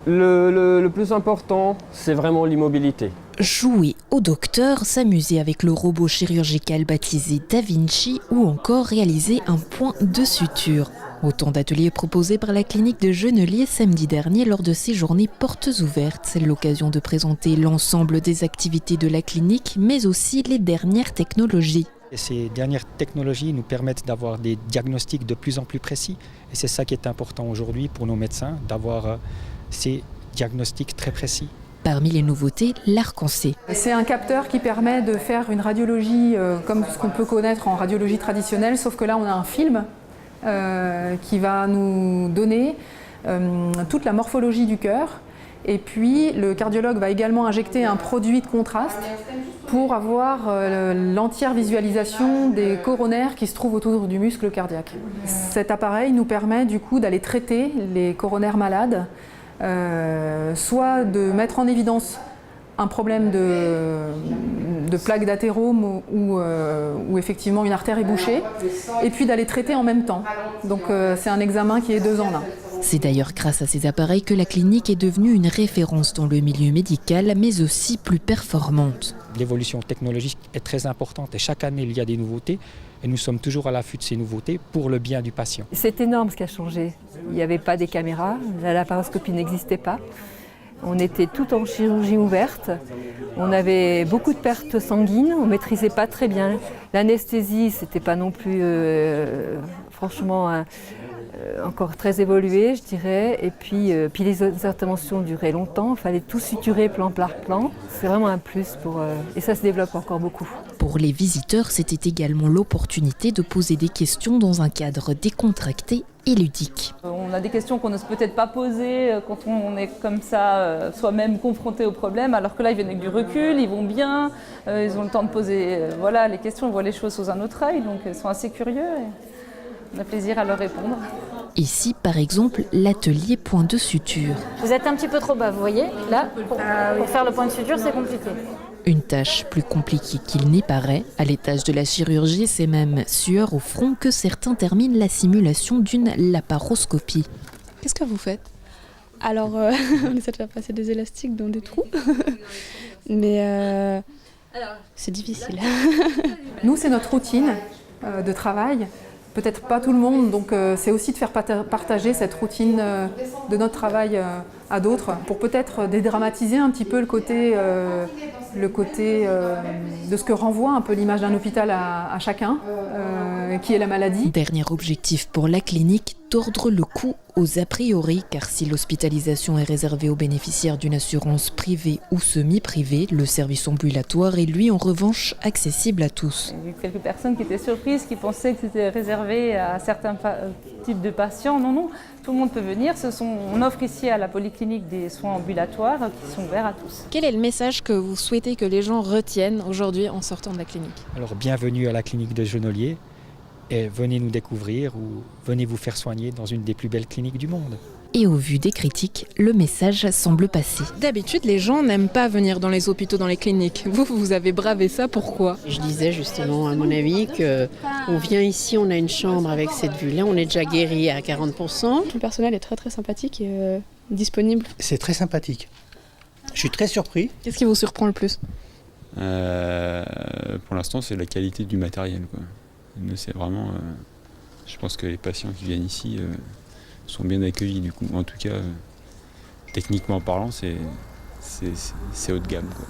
Le plus important, c'est vraiment l'immobilité. Jouer au docteur, s'amuser avec le robot chirurgical baptisé Da Vinci ou encore réaliser un point de suture. Autant d'ateliers proposés par la clinique de Genelier samedi dernier lors de ces journées portes ouvertes. C'est l'occasion de présenter l'ensemble des activités de la clinique, mais aussi les dernières technologies. Et ces dernières technologies nous permettent d'avoir des diagnostics de plus en plus précis. Et c'est ça qui est important aujourd'hui pour nos médecins, d'avoir ces diagnostics très précis. Parmi les nouveautés, l'Arc-en-C. C'est un capteur qui permet de faire une radiologie comme ce qu'on peut connaître en radiologie traditionnelle, sauf que là on a un film qui va nous donner toute la morphologie du cœur. Et puis le cardiologue va également injecter un produit de contraste pour avoir l'entière visualisation des coronaires qui se trouvent autour du muscle cardiaque. Cet appareil nous permet du coup d'aller traiter les coronaires malades, soit de mettre en évidence un problème de plaque d'athérome où effectivement une artère est bouchée, et puis d'aller traiter en même temps. Donc c'est un examen qui est 2 en 1. C'est d'ailleurs grâce à ces appareils que la clinique est devenue une référence dans le milieu médical, mais aussi plus performante. L'évolution technologique est très importante et chaque année il y a des nouveautés et nous sommes toujours à l'affût de ces nouveautés pour le bien du patient. C'est énorme ce qui a changé. Il n'y avait pas des caméras, la laparoscopie n'existait pas. On était tout en chirurgie ouverte, on avait beaucoup de pertes sanguines, on ne maîtrisait pas très bien. L'anesthésie, c'était pas non plus franchement encore très évolué, je dirais. Et puis les interventions duraient longtemps, il fallait tout suturer plan par plan. C'est vraiment un plus et ça se développe encore beaucoup. Pour les visiteurs, c'était également l'opportunité de poser des questions dans un cadre décontracté et ludique. On a des questions qu'on n'ose peut-être pas poser quand on est comme ça, soi-même confronté au problème, alors que là ils viennent avec du recul, ils vont bien, ils ont le temps de poser les questions, ils voient les choses sous un autre œil, donc ils sont assez curieux et on a plaisir à leur répondre. Ici, par exemple, l'atelier point de suture. Vous êtes un petit peu trop bas, vous voyez. Là, pour faire le point de suture, c'est compliqué. Une tâche plus compliquée qu'il n'y paraît. À l'étage de la chirurgie, c'est même sueur au front que certains terminent la simulation d'une laparoscopie. Qu'est-ce que vous faites? Alors, on essaie de faire passer des élastiques dans des trous, mais c'est difficile. Nous, c'est notre routine de travail. Peut-être pas tout le monde, donc c'est aussi de faire partager cette routine de notre travail à d'autres pour peut-être dédramatiser un petit peu le côté de ce que renvoie un peu l'image d'un hôpital à chacun, qui est la maladie. Dernier objectif pour la clinique, tordre le cou aux a priori, car si l'hospitalisation est réservée aux bénéficiaires d'une assurance privée ou semi-privée, le service ambulatoire est lui en revanche accessible à tous. Il y a eu quelques personnes qui étaient surprises, qui pensaient que c'était réservé à certains types de patients. Non, tout le monde peut venir. On offre ici à la polyclinique des soins ambulatoires qui sont ouverts à tous. Quel est le message que vous souhaitez que les gens retiennent aujourd'hui en sortant de la clinique? Alors bienvenue à la clinique de Genelier et venez nous découvrir ou venez vous faire soigner dans une des plus belles cliniques du monde. Et au vu des critiques, le message semble passer. D'habitude, les gens n'aiment pas venir dans les hôpitaux, dans les cliniques. Vous avez bravé ça, pourquoi? Je disais justement, à mon avis, qu'on vient ici, on a une chambre avec cette vue-là, on est déjà guéri à 40%. Tout le personnel est très très sympathique et disponible. C'est très sympathique. Je suis très surpris. Qu'est-ce qui vous surprend le plus? Pour l'instant, c'est la qualité du matériel, quoi. Nous, c'est vraiment... je pense que les patients qui viennent ici sont bien accueillis, du coup. En tout cas, techniquement parlant, c'est haut de gamme, quoi.